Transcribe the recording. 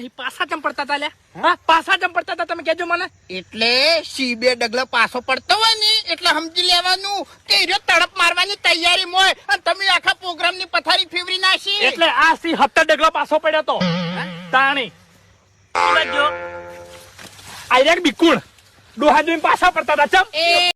નહીં, પાછા ચમ પડતા હતા લ્યા? હા, પાછા ચમ પડતા હતા તમે કહેજો મને. એટલે સીબે ડગલો પાછો પડતો હોય ને એટલે સમજી લેવાનું કે હીરો તડપ મારવાની તૈયારી હોય અને તમે આખા પ્રોગ્રામ ની પથારી ફેવરી નાખી. એટલે આ સી 70 ડગલો પાછો પડ્યો તો તાણી આયરેક બિકુણ ડોહા જોઈને પાછા પડતા હતા ચમ.